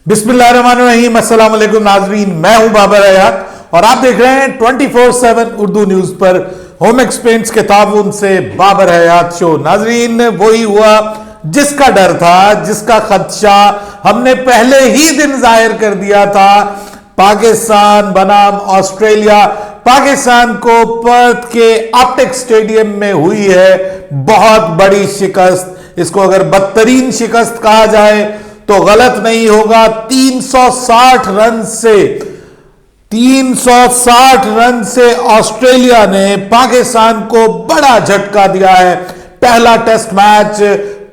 बिस्मिल्लाहिर्रहमानिर्रहीम, अस्सलाम वालेकुम नाजरीन। मैं हूं बाबर हयात और आप देख रहे हैं 24/7 उर्दू न्यूज पर होम एक्सपेंस के ताउन से बाबर हयात शो। नाजरीन, वही हुआ जिसका डर था, जिसका खदशा हमने पहले ही दिन जाहिर कर दिया था। पाकिस्तान बनाम ऑस्ट्रेलिया, पाकिस्तान को पर्थ के ऑप्टिक स्टेडियम में हुई है बहुत बड़ी शिकस्त। इसको अगर बदतरीन शिकस्त कहा जाए तो गलत नहीं होगा। 360 रन से ऑस्ट्रेलिया ने पाकिस्तान को बड़ा झटका दिया है। पहला टेस्ट मैच,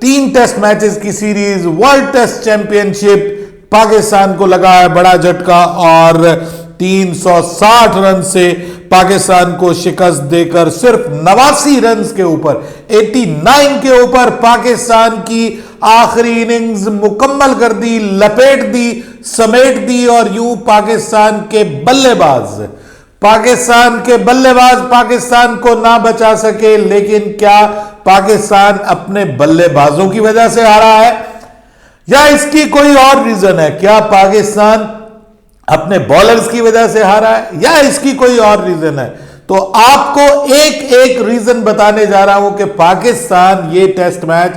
3 टेस्ट मैचेस की series, world test championship, Pakistan को लगा है बड़ा झटका और 360 रन से पाकिस्तान को शिकस्त देकर सिर्फ 89 रन के ऊपर, 89 के ऊपर पाकिस्तान की आखिरी इनिंग्स मुकम्मल कर दी, लपेट दी, समेट दी। और यूं पाकिस्तान के बल्लेबाज पाकिस्तान को ना बचा सके। लेकिन क्या पाकिस्तान अपने बल्लेबाजों की वजह से हारा है या इसकी कोई और रीजन है? क्या पाकिस्तान अपने बॉलर्स की वजह से हारा है या इसकी कोई और रीजन है? तो आपको एक एक रीजन बताने जा रहा हूं कि पाकिस्तान ये टेस्ट मैच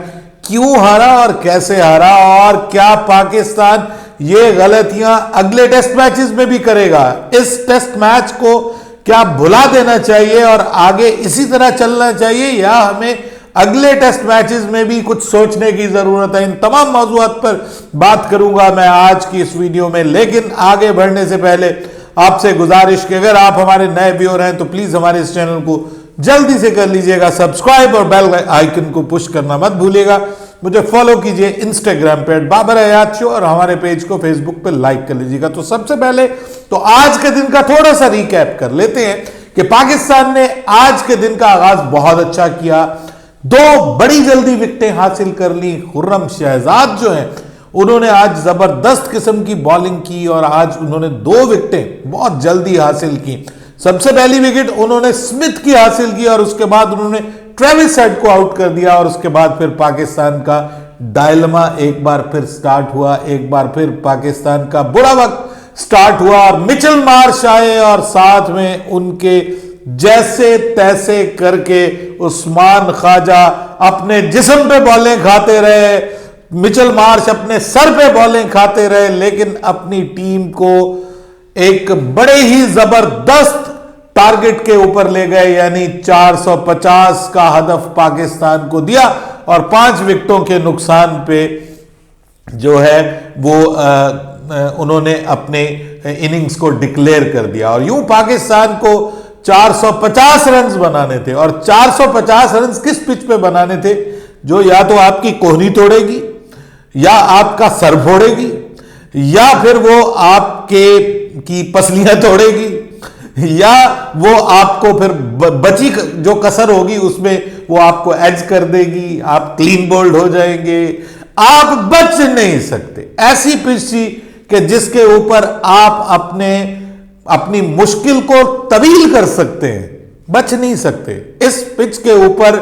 क्यों हारा और कैसे हारा, और क्या पाकिस्तान ये गलतियां अगले टेस्ट मैचेस में भी करेगा। इस टेस्ट मैच को क्या भुला देना चाहिए और आगे इसी तरह चलना चाहिए, या हमें अगले टेस्ट मैचेस में भी कुछ सोचने की जरूरत है? इन तमाम मौजूआत पर बात करूंगा मैं आज की इस वीडियो में। लेकिन आगे बढ़ने से पहले आपसे गुजारिश कि अगर आप हमारे नए व्यूअर हैं तो प्लीज हमारे इस चैनल को जल्दी से कर लीजिएगा सब्सक्राइब और बेल आइकन को पुश करना मत भूलिएगा। मुझे फॉलो कीजिए इंस्टाग्राम पे बाबर हयात शो और हमारे पेज को फेसबुक पे लाइक कर लीजिएगा। तो सबसे पहले तो आज के दिन का थोड़ा सा रिकैप कर लेते हैं कि पाकिस्तान ने आज के दिन का आगाज बहुत अच्छा किया। 2 बड़ी जल्दी विकेटें हासिल कर ली। खुर्रम शहजाद जो हैं उन्होंने आज जबरदस्त किस्म की बॉलिंग की और आज उन्होंने 2 विकेटें बहुत जल्दी हासिल की। सबसे पहली विकेट उन्होंने स्मिथ की हासिल की और उसके बाद उन्होंने ट्रेविस हेड को आउट कर दिया। और उसके बाद फिर पाकिस्तान का डायलमा एक बार फिर स्टार्ट हुआ, एक बार फिर पाकिस्तान का बुरा वक्त स्टार्ट हुआ और मिचेल मार्श आए और साथ में उनके जैसे तैसे करके उस्मान ख्वाजा अपने जिस्म पे बॉलें खाते रहे, मिचेल मार्श अपने सर पे बॉलें खाते रहे, लेकिन अपनी टीम को एक बड़े ही जबरदस्त टारगेट के ऊपर ले गए, यानी 450 का हदफ पाकिस्तान को दिया और 5 विकेटों के नुकसान पे जो है वो उन्होंने अपने इनिंग्स को डिक्लेयर कर दिया। और यूं पाकिस्तान को 450 रन बनाने थे और 450 रन किस पिच पे बनाने थे जो या तो आपकी कोहनी तोड़ेगी, या आपका सर फोड़ेगी, या फिर वो आपके की पसलियां तोड़ेगी, या वो आपको फिर बची जो कसर होगी उसमें वो आपको एज कर देगी, आप क्लीन बोल्ड हो जाएंगे, आप बच नहीं सकते। ऐसी पिच थी कि जिसके ऊपर आप अपनी मुश्किल को तवील कर सकते हैं, बच नहीं सकते। इस पिच के ऊपर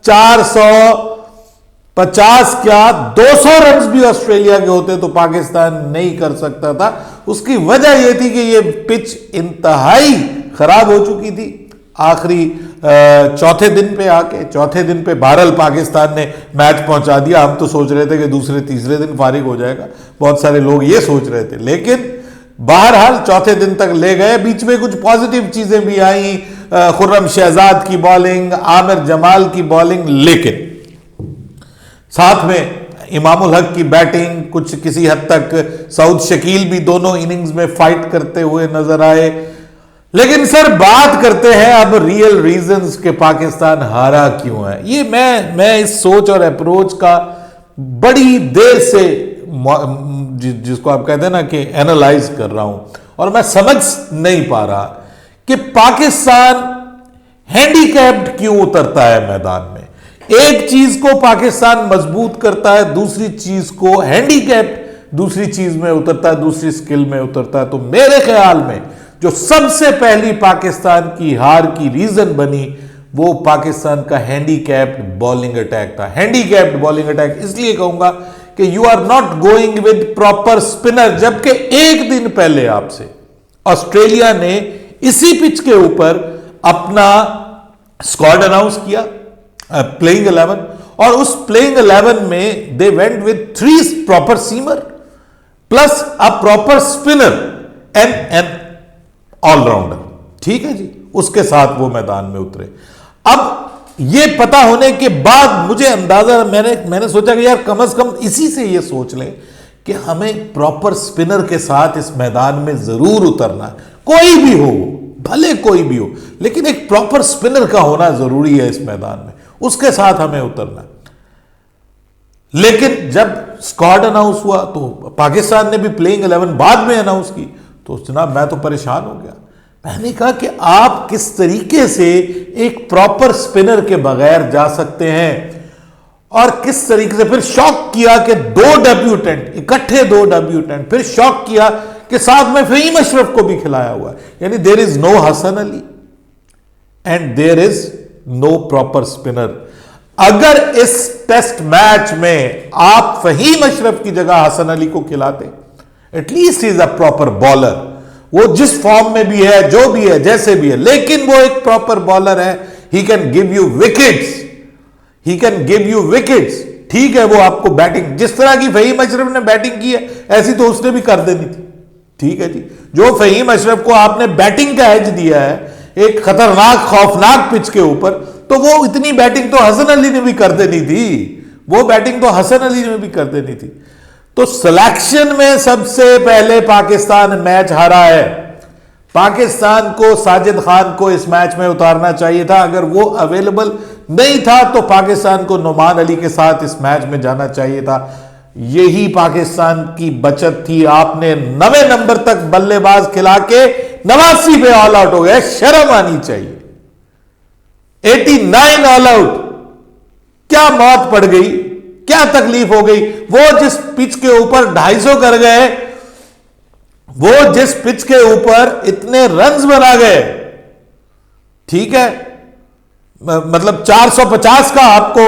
450 क्या 200 रन भी ऑस्ट्रेलिया के होते तो पाकिस्तान नहीं कर सकता था। उसकी वजह यह थी कि यह पिच इंतहाई खराब हो चुकी थी। आखिरी चौथे दिन पे बहरहाल पाकिस्तान ने मैच पहुंचा दिया। हम तो सोच रहे थे कि दूसरे तीसरे दिन फारिग हो जाएगा, बहुत सारे लोग ये सोच रहे थे, लेकिन बहरहाल चौथे दिन तक ले गए। बीच में कुछ पॉजिटिव चीजें भी आई, खुर्रम शहजाद की बॉलिंग, आमिर जमाल की बॉलिंग, लेकिन साथ में इमामुल हक की बैटिंग, कुछ किसी हद तक सऊद शकील भी दोनों इनिंग्स में फाइट करते हुए नजर आए। लेकिन सर बात करते हैं अब रियल रीजंस के पाकिस्तान हारा क्यों है। ये मैं इस सोच और अप्रोच का बड़ी देर से जिसको आप कहते हैं ना कि एनालाइज कर रहा हूं और मैं समझ नहीं पा रहा कि पाकिस्तान हैंडीकैप्ड क्यों उतरता है मैदान में। एक चीज को पाकिस्तान मजबूत करता है, दूसरी चीज को हैंडीकैप्ड दूसरी चीज में उतरता है, दूसरी स्किल में उतरता है। तो मेरे ख्याल में जो सबसे पहली पाकिस्तान की हार की रीजन बनी वो पाकिस्तान का हैंडीकैप्ड बॉलिंग अटैक था। हैंडीकैप्ड बॉलिंग अटैक इसलिए कहूंगा कि you are not going with proper spinner, जबकि एक दिन पहले आपसे ऑस्ट्रेलिया ने इसी पिच के ऊपर अपना स्क्वाड अनाउंस किया, प्लेइंग 11, और उस प्लेइंग 11 में they went with 3 proper seamer plus a proper spinner and an allrounder. ठीक है जी, उसके साथ वो मैदान में उतरे। अब ये पता होने के बाद मुझे अंदाजा, मैंने सोचा कि यार कम से कम इसी से ये सोच लें कि हमें प्रॉपर स्पिनर के साथ इस मैदान में जरूर उतरना है, कोई भी हो, भले कोई भी हो, लेकिन एक प्रॉपर स्पिनर का होना जरूरी है इस मैदान में, उसके साथ हमें उतरना है। लेकिन जब स्क्वाड अनाउंस हुआ तो पाकिस्तान ने भी प्लेइंग 11 बाद में अनाउंस की, तो जनाब मैं तो परेशान हो गया। मैंने कहा कि आप किस तरीके से एक प्रॉपर स्पिनर के बगैर जा सकते हैं, और किस तरीके से फिर शॉक किया कि 2 डेब्यूटेंट इकट्ठे, 2 डेब्यूटेंट, फिर शॉक किया कि साथ में फहीम अशरफ को भी खिलाया हुआ है। यानी there is no Hasan Ali and there is no proper spinner. अगर इस टेस्ट मैच में आप फहीम अशरफ की जगह हसन अली को खिलाते, at least is a proper bowler, वो जिस फॉर्म में भी है, जो भी है, जैसे भी है, लेकिन वो एक प्रॉपर बॉलर है, he can give you wickets, he can give you wickets. ठीक है, वो आपको बैटिंग जिस तरह की फहीम अशरफ ने बैटिंग की है ऐसी तो उसने भी कर देनी थी। ठीक है जी, जो फहीम अशरफ को आपने बैटिंग का एज दिया है एक खतरनाक खौफनाक पिच के ऊपर, तो वो इतनी बैटिंग तो हसन अली ने भी कर देनी थी, वो बैटिंग तो हसन अली ने भी कर देनी थी। तो सिलेक्शन में सबसे पहले पाकिस्तान मैच हारा है। पाकिस्तान को साजिद खान को इस मैच में उतारना चाहिए था, अगर वो अवेलेबल नहीं था तो पाकिस्तान को नुमान अली के साथ इस मैच में जाना चाहिए था। यही पाकिस्तान की बचत थी। आपने 9वें नंबर तक बल्लेबाज खिला के 89 पे ऑल आउट हो गए, शर्म आनी चाहिए। 89 ऑल आउट, क्या मौत पड़ गई, क्या तकलीफ हो गई। वो जिस पिच के ऊपर 250 कर गए, वो जिस पिच के ऊपर इतने रन्स बना गए, ठीक है, मतलब 450 का आपको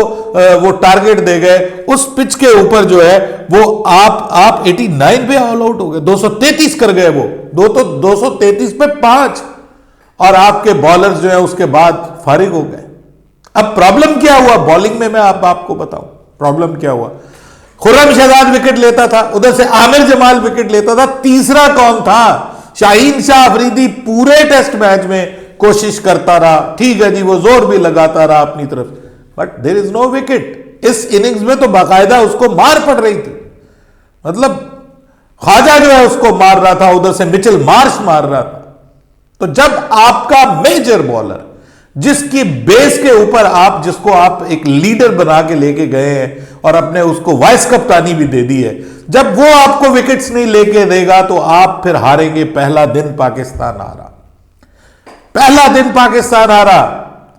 वो टारगेट दे गए, उस पिच के ऊपर जो है वो आप 89 पे ऑल आउट हो गए, 233 कर गए वो, 233 पे 5, और आपके बॉलर्स जो है उसके बाद फारिग हो गए। अब प्रॉब्लम क्या हुआ बॉलिंग में, मैं आपको बताऊं प्रॉब्लम क्या हुआ। खुर्रम शहजाद विकेट लेता था, उधर से आमिर जमाल विकेट लेता था, तीसरा कौन था? शाहीन शाह अफरीदी पूरे टेस्ट मैच में कोशिश करता रहा, ठीक है जी, वो जोर भी लगाता रहा अपनी तरफ, but there is no wicket. इस इनिंग्स में तो बाकायदा उसको मार पड़ रही थी, मतलब ख्वाजा जो है उसको मार रहा था, उधर से मिचेल मार्श मार रहा था। तो जब आपका मेजर बॉलर, जिसकी बेस के ऊपर जिसको आप एक लीडर बना के लेके गए हैं और अपने उसको वाइस कप्तानी भी दे दी है, जब वो आपको विकेट्स नहीं लेके देगा तो आप फिर हारेंगे। पहला दिन पाकिस्तान हारा, पहला दिन पाकिस्तान हारा।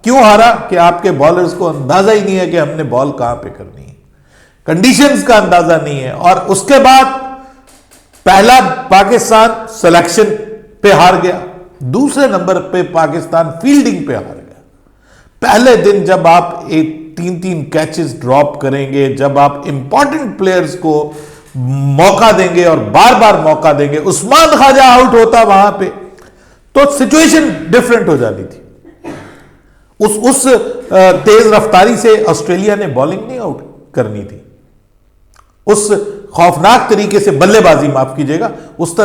क्यों हारा? कि आपके बॉलर्स को अंदाजा ही नहीं है कि हमने बॉल कहां पे करनी है, कंडीशंस का अंदाजा नहीं है। और उसके बाद पहला पाकिस्तान सिलेक्शन पे हार गया, दूसरे नंबर पे पाकिस्तान फील्डिंग पे हार गया। पहले दिन जब आप एक 3-3 कैचेस ड्रॉप करेंगे, जब आप इंपॉर्टेंट प्लेयर्स को मौका देंगे और बार बार मौका देंगे, उस्मान ख्वाजा आउट होता वहां पे तो सिचुएशन डिफरेंट हो जानी थी। उस तेज रफ्तारी से ऑस्ट्रेलिया ने बॉलिंग नहीं आउट करनी थी, उस खौफनाक तरीके से बल्लेबाजी, माफ कीजिएगा, उस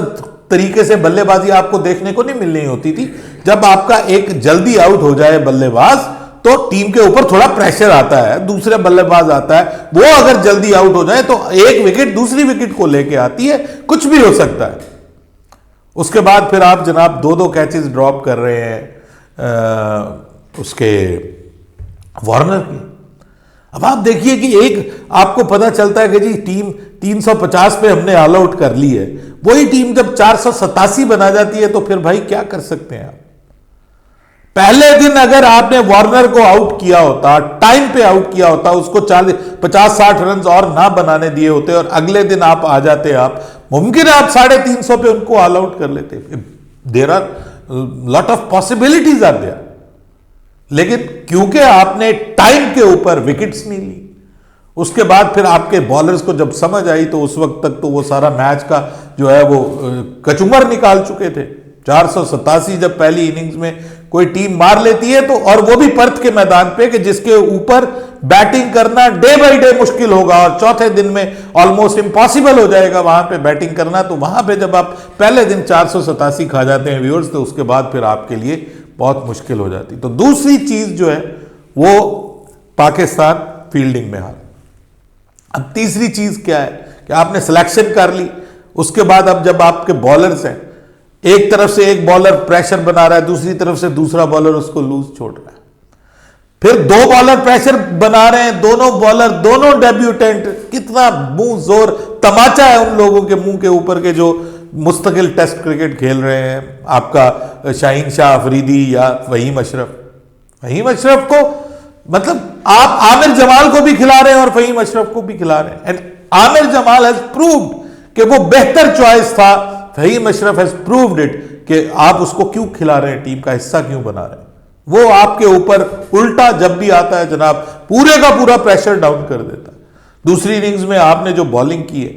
तरीके से बल्लेबाजी आपको देखने को नहीं मिलनी होती थी। जब आपका एक जल्दी आउट हो जाए बल्लेबाज तो टीम के ऊपर थोड़ा प्रेशर आता है, दूसरा बल्लेबाज आता है, वो अगर जल्दी आउट हो जाए तो एक विकेट दूसरी विकेट को लेके आती है, कुछ भी हो सकता है। उसके बाद फिर आप जनाब 2-2 कैचेस ड्रॉप कर रहे हैं उसके वार्नर की। अब आप देखिए कि एक आपको पता चलता है कि जी टीम 350 पे हमने ऑल आउट कर ली है, वही टीम जब 487 बना जाती है तो फिर भाई क्या कर सकते हैं आप। पहले दिन अगर आपने वार्नर को आउट किया होता, टाइम पे आउट किया होता, उसको 50-60 रन और ना बनाने दिए होते और अगले दिन आप आ जाते, आप मुमकिन है आप 350 पे उनको ऑल आउट कर लेते। There are lot of possibilities are there, लेकिन क्योंकि आपने टाइम के ऊपर विकेट्स नहीं ली, उसके बाद फिर आपके बॉलर्स को जब समझ आई तो उस वक्त तक तो वो सारा मैच का जो है वो कचुमर निकाल चुके थे। 487 जब पहली इनिंग्स में कोई टीम मार लेती है तो, और वो भी पर्थ के मैदान पे कि जिसके ऊपर बैटिंग करना डे बाय डे मुश्किल होगा और चौथे दिन में ऑलमोस्ट इंपॉसिबल हो जाएगा वहां पे बैटिंग करना, तो वहां पे जब आप पहले दिन 487 खा जाते हैं व्यूअर्स, तो उसके बाद फिर आपके लिए बहुत मुश्किल हो जाती। तो दूसरी चीज जो है वो पाकिस्तान फील्डिंग में हार। अब तीसरी चीज क्या है कि आपने सिलेक्शन कर ली, उसके बाद अब जब आपके बॉलर्स हैं, एक तरफ से एक बॉलर प्रेशर बना रहा है, दूसरी तरफ से दूसरा बॉलर उसको लूज छोड़ रहा है, फिर दो बॉलर प्रेशर बना रहे हैं, दोनों बॉलर दोनों डेब्यूटेंट, कितना मुंह जोर तमाचा है उन लोगों के मुंह के ऊपर के जो मुस्तकिल टेस्ट क्रिकेट खेल रहे हैं। आपका शाहीन शाह अफरीदी या वहीम अशरफ को मतलब आप आमिर जमाल को भी खिला रहे हैं और फहीम अशरफ को भी खिला रहे हैं, and Aamir Jamal has proved कि वो बेहतर चॉइस था, Faheem Ashraf has proved it कि आप उसको क्यों खिला रहे हैं, टीम का हिस्सा क्यों बना रहे हैं। वो आपके ऊपर उल्टा जब भी आता है जनाब पूरे का पूरा प्रेशर डाउन कर देता है। दूसरी इनिंग्स में आपने जो बॉलिंग की है,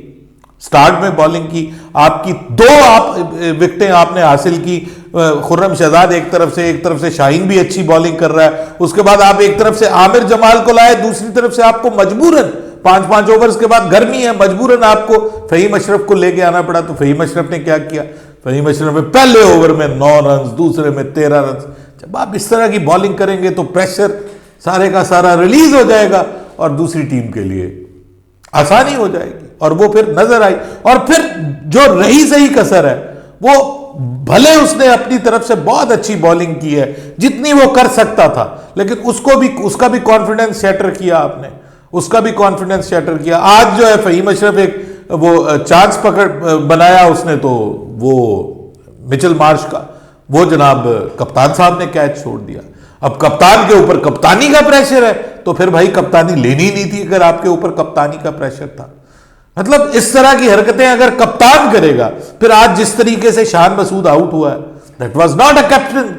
स्टार्ट में बॉलिंग की, आपकी दो विकेटें आपने हासिल की, खुर्रम शहजाद एक तरफ से शाहीन भी अच्छी बॉलिंग कर रहा है, उसके बाद आप एक तरफ से आमिर जमाल को लाए, दूसरी तरफ से आपको मजबूरन 5-5 ओवर्स के बाद गर्मी है, मजबूरन आपको फहीम अशरफ को लेके आना पड़ा। तो फहीम अशरफ ने क्या किया, फहीम अशरफ ने पहले ओवर में 9 रन, दूसरे में 13 रन। जब आप इस तरह की बॉलिंग करेंगे तो प्रेशर सारे का सारा रिलीज हो जाएगा और दूसरी टीम के लिए आसानी हो जाएगी, और वो फिर नजर आई। और फिर जो रही सही कसर है, वो भले उसने अपनी तरफ से बहुत अच्छी बॉलिंग की है जितनी वो कर सकता था, लेकिन उसका भी कॉन्फिडेंस शैटर किया आपने, उसका भी कॉन्फिडेंस शैटर किया। आज जो है फहीम अशरफ एक वो चांस पकड़ बनाया उसने, तो वो मिचेल मार्श का वो जनाब कप्तान साहब ने कैच छोड़ दिया। अब कप्तान के ऊपर कप्तानी का प्रेशर है, तो फिर भाई कप्तानी लेनी नहीं थी अगर आपके ऊपर कप्तानी का प्रेशर था। मतलब इस तरह की हरकतें अगर कप्तान करेगा, फिर आज जिस तरीके से शान मसूद आउट हुआ है, that was not a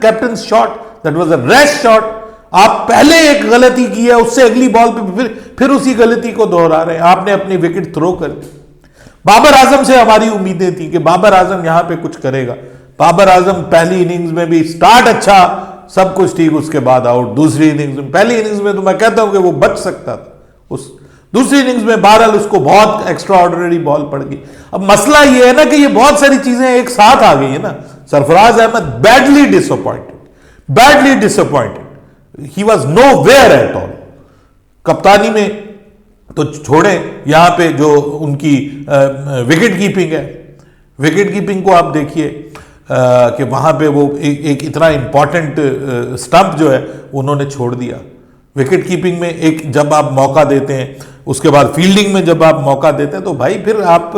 captain shot, that was a rash shot. आप पहले एक गलती की है, उससे अगली बॉल पे फिर उसी गलती को दोहरा रहे हैं। आपने अपनी विकेट थ्रो कर दी। बाबर आजम से हमारी उम्मीदें थी कि बाबर आजम यहां पे कुछ करेगा। बाबर आजम पहली इनिंग्स में भी स्टार्ट अच्छा, सब कुछ ठीक, उसके बाद आउट। दूसरी इनिंग्स में, पहली इनिंग्स में तो मैं कहता हूं कि वो बच सकता था, उस दूसरी इनिंग्स में बहरहाल उसको बहुत एक्स्ट्रा ऑर्डिनरी बॉल पड़ गई। अब मसला ये है ना कि ये बहुत सारी चीजें एक साथ आ गई है ना। Sarfaraz Ahmed badly disappointed, he was nowhere at all. कप्तानी में तो छोड़े, यहां पे जो उनकी विकेट कीपिंग है, विकेट कीपिंग को आप देखिए कि वहां पे वो एक इतना इंपॉर्टेंट स्टंप जो है उन्होंने छोड़ दिया। विकेट कीपिंग में एक जब आप मौका देते हैं, उसके बाद फील्डिंग में जब आप मौका देते हैं, तो भाई फिर आप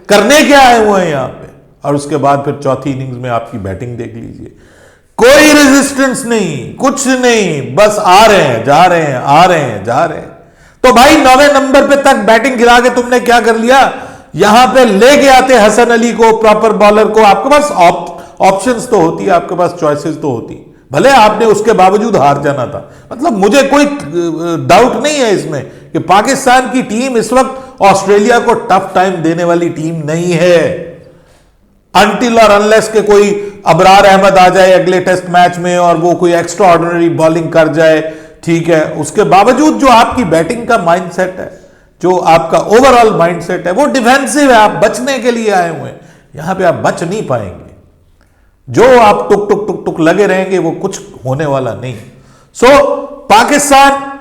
करने क्या आए हुए हैं यहां पे। और उसके बाद फिर चौथी इनिंग्स में आपकी बैटिंग देख लीजिए, कोई रेजिस्टेंस नहीं, कुछ नहीं, बस आ रहे हैं जा रहे हैं, आ रहे हैं जा रहे हैं। तो भाई 9वें नंबर पे तक बैटिंग गिरा के तुमने क्या कर लिया, यहां पे लेके आते हसन अली को, प्रॉपर बॉलर को। आपके पास ऑप्शंस तो होती है, आपके पास चॉइसेस तो होती, भले आपने उसके बावजूद हार जाना था। मतलब मुझे कोई डाउट नहीं है इसमें कि पाकिस्तान की टीम इस वक्त ऑस्ट्रेलिया को टफ टाइम देने वाली टीम नहीं है, अनटिल और अनलेस के कोई अबरार अहमद आ जाए अगले टेस्ट मैच में और वो कोई एक्स्ट्रा ऑर्डिनरी बॉलिंग कर जाए, ठीक है। उसके बावजूद जो आपकी बैटिंग का माइंडसेट है, जो आपका ओवरऑल माइंडसेट है, वो डिफेंसिव है, आप बचने के लिए आए हुए हैं। यहां पे आप बच नहीं पाएंगे, जो आप टुक टुक टुक टुक लगे रहेंगे वो कुछ होने वाला नहीं। सो पाकिस्तान,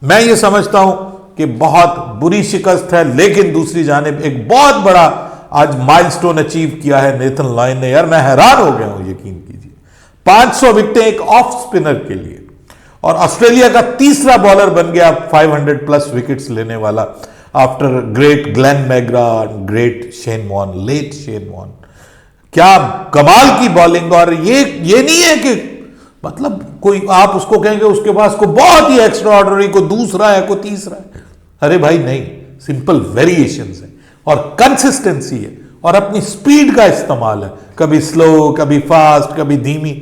मैं ये समझता हूं कि बहुत बुरी शिकस्त है, लेकिन दूसरी जानिब एक बहुत बड़ा आज माइलस्टोन अचीव किया है नेथन लायन ने। यार मैं हैरान हो गया हूं, यकीन कीजिए, 500 विकेटें एक ऑफ स्पिनर के लिए, और ऑस्ट्रेलिया का तीसरा बॉलर बन गया 500 प्लस विकेट्स लेने वाला after great Glenn McGrath, great Shane Warne, late Shane Warne. क्या कमाल की बॉलिंग। और ये नहीं है कि मतलब कोई आप उसको कहेंगे उसके पास को बहुत ही एक्स्ट्रा ऑर्डिनरी, को दूसरा है, को तीसरा है। अरे भाई नहीं, सिंपल वेरिएशंस है और कंसिस्टेंसी है और अपनी स्पीड का इस्तेमाल है, कभी स्लो, कभी फास्ट, कभी धीमी।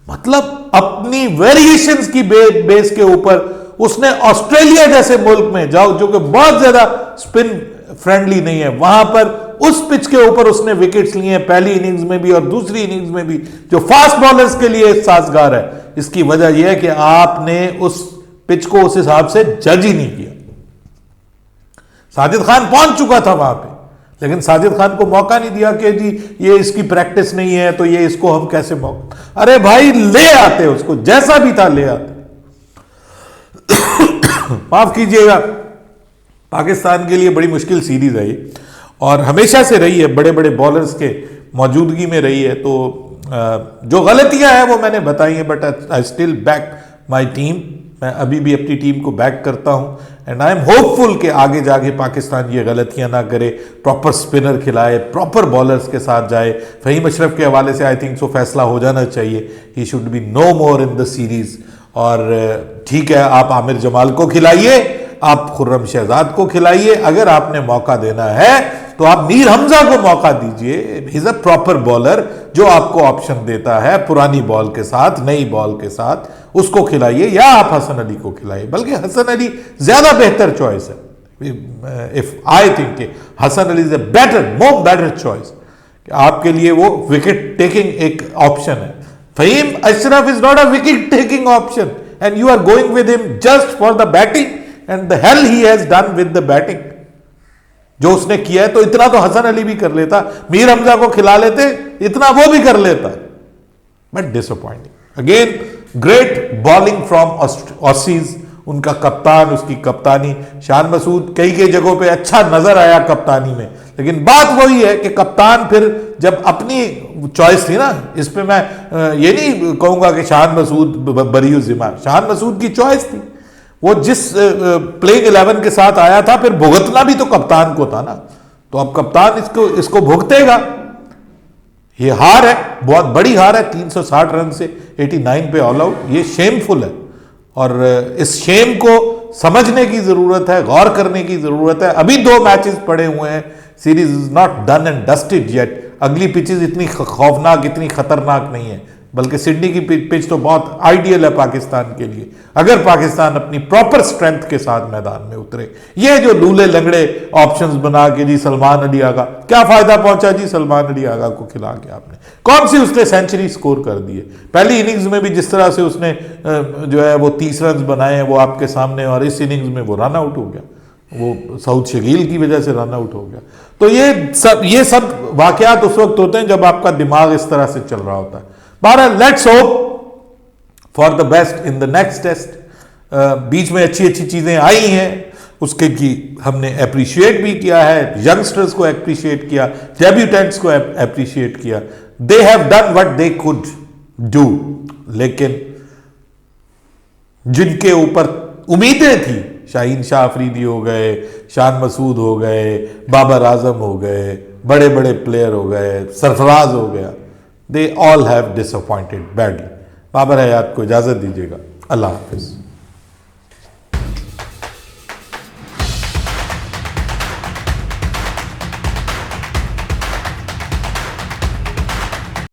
मतलब अपनी वेरिएशंस की बेस के ऊपर उसने ऑस्ट्रेलिया जैसे मुल्क में जाओ, जो कि बहुत ज्यादा स्पिन फ्रेंडली नहीं है, वहां पर उस पिच के ऊपर उसने विकेट्स लिए हैं, पहली इनिंग्स में भी और दूसरी इनिंग्स में भी, जो फास्ट बॉलर्स के लिए साजगार है। इसकी वजह यह है कि आपने उस पिच को उस हिसाब से जज ही नहीं किया। साजिद खान पहुंच चुका था वहां पे, लेकिन साजिद खान को मौका नहीं दिया कि जी ये इसकी प्रैक्टिस नहीं है तो ये इसको हम कैसे मौका। अरे भाई ले आते उसको, जैसा भी था ले आते। माफ कीजिएगा, पाकिस्तान के लिए बड़ी मुश्किल सीरीज है ये, और हमेशा से रही है, बड़े बड़े बॉलर्स के मौजूदगी में रही है। तो जो गलतियां हैं वो मैंने बताई हैं, but I still back my team. मैं अभी भी अपनी टीम को बैक करता हूं, एंड आई एम होपफुल कि आगे जाके पाकिस्तान ये गलतियां ना करे, प्रॉपर स्पिनर खिलाए, प्रॉपर बॉलर्स के साथ जाए। फहीम अशरफ के हवाले से आई थिंक सो फैसला हो जाना चाहिए, he should be no more in the series. और ठीक है, आप आमिर जमाल को खिलाइए, आप खुर्रम शहजाद को खिलाइए, अगर आपने मौका देना है तो आप मीर हमजा को मौका दीजिए। He is a proper bowler जो आपको ऑप्शन देता है पुरानी बॉल के साथ, नई बॉल के साथ, उसको खिलाइए, या आप हसन अली को खिलाइए। बल्कि हसन अली ज्यादा बेहतर चॉइस है। If I think Hasan Ali is a better, more better choice. आपके लिए वो विकेट टेकिंग एक ऑप्शन है। Faheem Ashraf is not a wicket taking option, and you are going with him just for the batting, and the hell he has done with the batting. जो उसने किया है, तो इतना तो हसन अली भी कर लेता, मीर हमजा को खिला लेते, इतना वो भी कर लेता। But disappointing again. Great bowling from Aussies, उनका कप्तान, उसकी कप्तानी, शान मसूद कई कई जगहों पे अच्छा नजर आया कप्तानी में, लेकिन बात वही है कि कप्तान फिर जब अपनी चॉइस थी ना, इस पे मैं ये नहीं कहूंगा कि शान मसूद बरीउ जिम्मा, शान मसूद की चॉइस थी, वो जिस प्लेइंग 11 के साथ आया था, फिर भुगतना भी तो कप्तान को था ना, तो अब कप्तान इसको भुगतेगा। ये हार है, बहुत बड़ी हार है, 360 रन से 89 पे ऑल आउट, ये शेमफुल है, और इस शेम को समझने की जरूरत है, गौर करने की जरूरत है। अभी 2 मैचेस पड़े हुए हैं, series is not done and dusted yet. अगली पिचेस इतनी खौफनाक, इतनी खतरनाक नहीं है, बल्कि सिडनी की पिच तो बहुत आइडियल है पाकिस्तान के लिए, अगर पाकिस्तान अपनी प्रॉपर स्ट्रेंथ के साथ मैदान में उतरे। ये जो लूले लंगड़े ऑप्शंस बना के जी सलमान अली आगा, क्या फायदा पहुंचा जी सलमान अली आगा को खिला के? आपने कौन सी उसने सेंचुरी स्कोर कर दी है? पहली इनिंग्स में भी जिस तरह से उसने जो है वो 30 रन बनाए हैं वो आपके सामने, और इस इनिंग्स में वो रन आउट हो गया, वो सऊद शकील की वजह से रन आउट हो गया। तो ये सब वाकयात उस वक्त होते हैं जब आपका दिमाग इस तरह से चल रहा होता है। बहरहाल let's hope for the best in the next test. बीच में अच्छी अच्छी चीजें आई हैं, उसके की हमने अप्रिशिएट भी किया है, यंगस्टर्स को अप्रिशिएट किया, डेब्यूटेंट्स को अप्रिशिएट किया। They have done what they could do, लेकिन जिनके ऊपर उम्मीदें थी, शाहीन शाह अफरीदी हो गए, शान मसूद हो गए, बाबर आजम हो गए, बड़े बड़े प्लेयर हो गए, सरफराज हो गया, they all have disappointed badly. Babar Hayat को इजाजत दीजिएगा, अल्लाह हाफिज।